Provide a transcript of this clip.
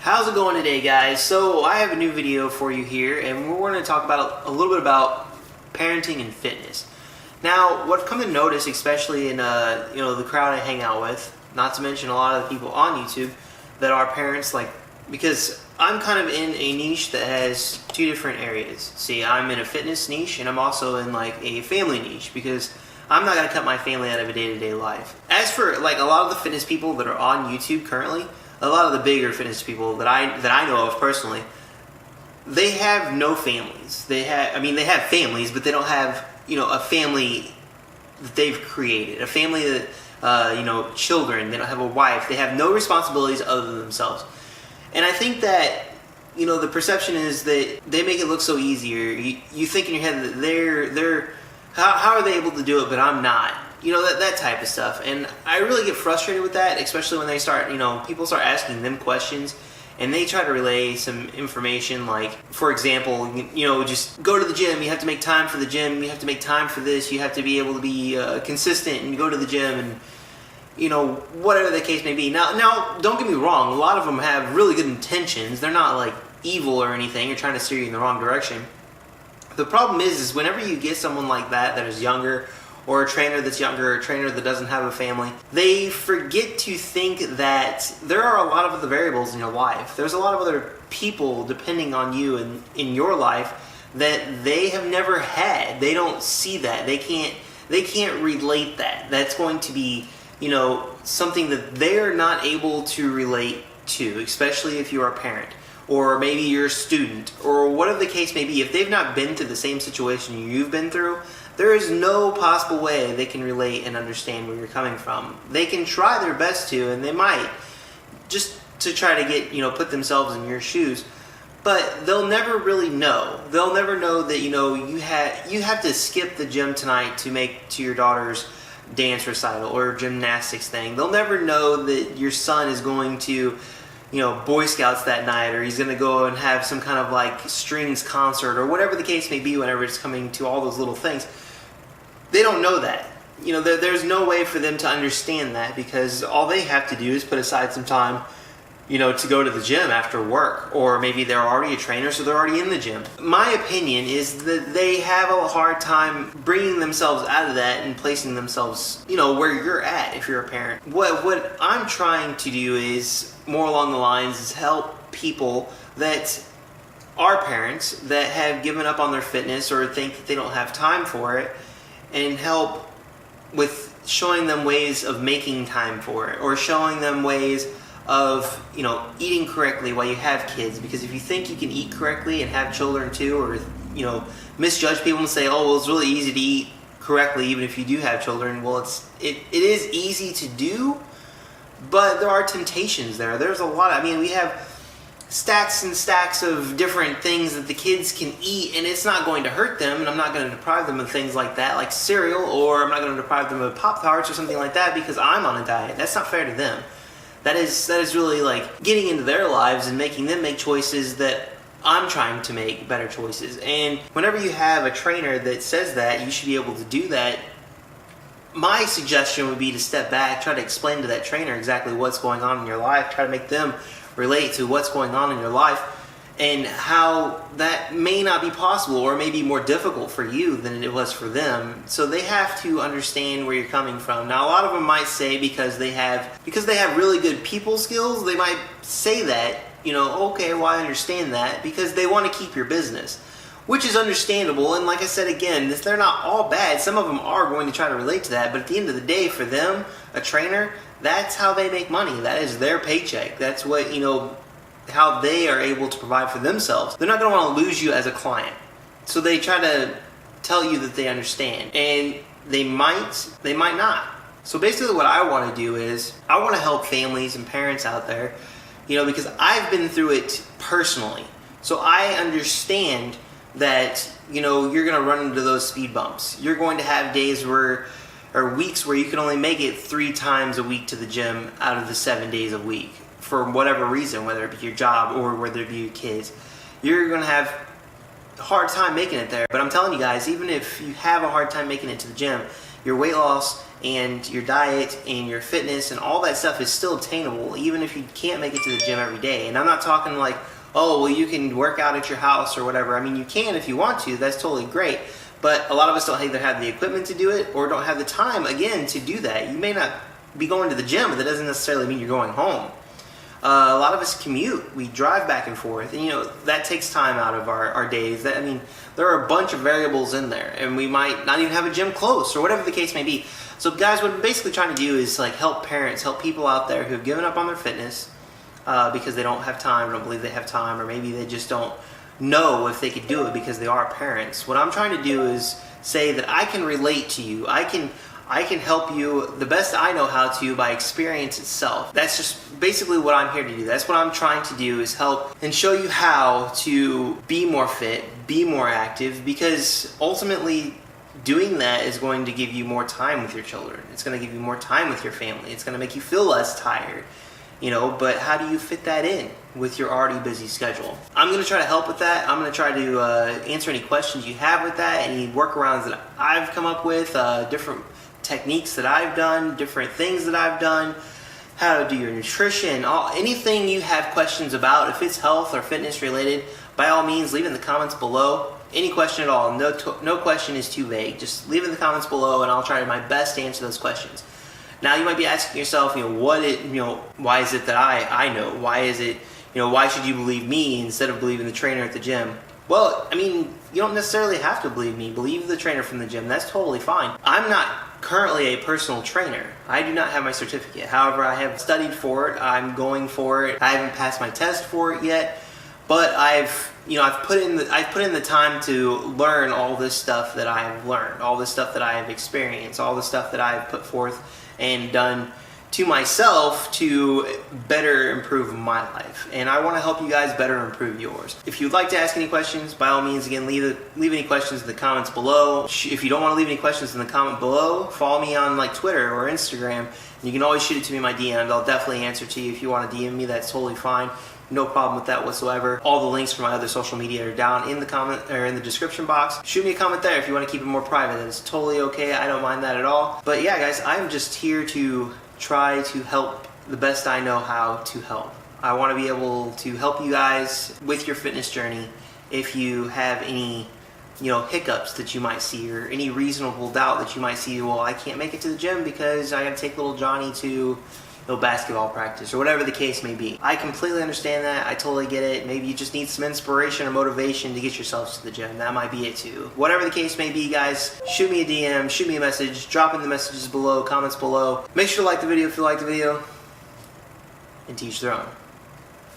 How's it going today, guys? So I have a new video for you here, and we're going to talk about a little bit about parenting and fitness. Now, what I've come to notice, especially in the crowd I hang out with, not to mention a lot of the people on YouTube that are parents, because I'm kind of in a niche that has two different areas. See, I'm in a fitness niche, and I'm also in a family niche, because I'm not going to cut my family out of a day-to-day life. As for a lot of the fitness people that are on YouTube currently, a lot of the bigger fitness people that I know of personally, they have no families. They have families, but they don't have a family that they've created, a family that children. They don't have a wife. They have no responsibilities other than themselves. And I think that the perception is that they make it look so easier. You think in your head that they're how are they able to do it, but I'm not. That type of stuff. And I really get frustrated with that, especially when they start, people start asking them questions and they try to relay some information for example, just go to the gym, you have to make time for the gym, you have to make time for this, you have to be able to be consistent and go to the gym and, whatever the case may be. Now, don't get me wrong, a lot of them have really good intentions. They're not evil or anything or trying to steer you in the wrong direction. The problem is whenever you get someone like that is younger, or a trainer that's younger, or a trainer that doesn't have a family, they forget to think that there are a lot of other variables in your life. There's a lot of other people depending on you in your life that they have never had. They don't see that. They can't relate that. That's going to be, something that they're not able to relate to, especially if you are a parent. Or maybe you're a student, or whatever the case may be. If they've not been through the same situation you've been through, there is no possible way they can relate and understand where you're coming from. They can try their best to, and they might, just to try to get, put themselves in your shoes. But they'll never really know. They'll never know that, you have to skip the gym tonight to your daughter's dance recital or gymnastics thing. They'll never know that your son is going to Boy Scouts that night, or he's going to go and have some kind of strings concert, or whatever the case may be whenever it's coming to all those little things. They don't know that. There's no way for them to understand that, because all they have to do is put aside some time, to go to the gym after work, or maybe they're already a trainer, so they're already in the gym. My opinion is that they have a hard time bringing themselves out of that and placing themselves, where you're at if you're a parent. What I'm trying to do is more along the lines is help people that are parents that have given up on their fitness or think that they don't have time for it, and help with showing them ways of making time for it, or showing them ways of eating correctly while you have kids. Because if you think you can eat correctly and have children too, or misjudge people and say, oh well, it's really easy to eat correctly even if you do have children, well, it is easy to do, but there are temptations there. There's a lot. We have stacks and stacks of different things that the kids can eat, and it's not going to hurt them, and I'm not going to deprive them of things like that, like cereal, or I'm not going to deprive them of Pop-Tarts or something like that because I'm on a diet. That's not fair to them. That is really getting into their lives and making them make choices that I'm trying to make better choices. And whenever you have a trainer that says that you should be able to do that, my suggestion would be to step back, try to explain to that trainer exactly what's going on in your life, try to make them relate to what's going on in your life and how that may not be possible or may be more difficult for you than it was for them. So they have to understand where you're coming from. Now, a lot of them might say because they have really good people skills, they might say that, okay, well, I understand that, because they want to keep your business, which is understandable. And like I said again, they're not all bad. Some of them are going to try to relate to that, but at the end of the day, for them, a trainer, that's how they make money. That is their paycheck. That's what, how they are able to provide for themselves. They're not going to want to lose you as a client. So they try to tell you that they understand. And they might not. So basically what I want to do is, I want to help families and parents out there, because I've been through it personally. So I understand that, you're going to run into those speed bumps. You're going to have days or weeks where you can only make it 3 times a week to the gym out of the 7 days a week for whatever reason, whether it be your job or whether it be your kids. You're going to have a hard time making it there. But I'm telling you guys, even if you have a hard time making it to the gym, your weight loss and your diet and your fitness and all that stuff is still obtainable even if you can't make it to the gym every day. And I'm not talking like, oh, well, you can work out at your house or whatever. I mean, you can if you want to. That's totally great. But a lot of us don't either have the equipment to do it or don't have the time, again, to do that. You may not be going to the gym, but that doesn't necessarily mean you're going home. A lot of us commute. We drive back and forth. And, that takes time out of our days. I mean, there are a bunch of variables in there. And we might not even have a gym close or whatever the case may be. So, guys, what we're basically trying to do is like help parents, help people out there who have given up on their fitness because they don't have time, don't believe they have time, or maybe they just don't know if they could do it because they are parents. What I'm trying to do is say that I can relate to you. I can help you the best I know how to by experience itself. That's just basically what I'm here to do. That's what I'm trying to do, is help and show you how to be more fit, be more active, because ultimately doing that is going to give you more time with your children. It's going to give you more time with your family. It's going to make you feel less tired. But how do you fit that in with your already busy schedule? I'm going to try to help with that. I'm going to try to answer any questions you have with that, any workarounds that I've come up with, different techniques that I've done, different things that I've done, how to do your nutrition, anything you have questions about. If it's health or fitness related, by all means, leave in the comments below. Any question at all. No question is too vague. Just leave in the comments below, and I'll try my best to answer those questions. Now you might be asking yourself, why is it that I know? Why is it, why should you believe me instead of believing the trainer at the gym? Well, I mean, you don't necessarily have to believe me. Believe the trainer from the gym. That's totally fine. I'm not currently a personal trainer. I do not have my certificate. However, I have studied for it. I'm going for it. I haven't passed my test for it yet, but I've put in the time to learn all this stuff that I have learned, all this stuff that I have experienced, all the stuff that I have put forth and done to myself to better improve my life. And I want to help you guys better improve yours. If you'd like to ask any questions, by all means, again, leave any questions in the comments below. If you don't want to leave any questions in the comment below, follow me on like Twitter or Instagram. You can always shoot it to me in my DMs. I'll definitely answer to you. If you want to DM me, that's totally fine. No problem with that whatsoever. All the links for my other social media are down in the comment or in the description box. Shoot me a comment there if you want to keep it more private. That is totally okay. I don't mind that at all. But yeah, guys, I'm just here to try to help the best I know how to help. I want to be able to help you guys with your fitness journey. If you have any hiccups that you might see, or any reasonable doubt that you might see, well, I can't make it to the gym because I got to take little Johnny to basketball practice, or whatever the case may be. I completely understand that. I totally get it. Maybe you just need some inspiration or motivation to get yourselves to the gym. That might be it too. Whatever the case may be, guys, shoot me a DM, shoot me a message, drop in the messages below, comments below. Make sure to like the video if you like the video, and to each their own.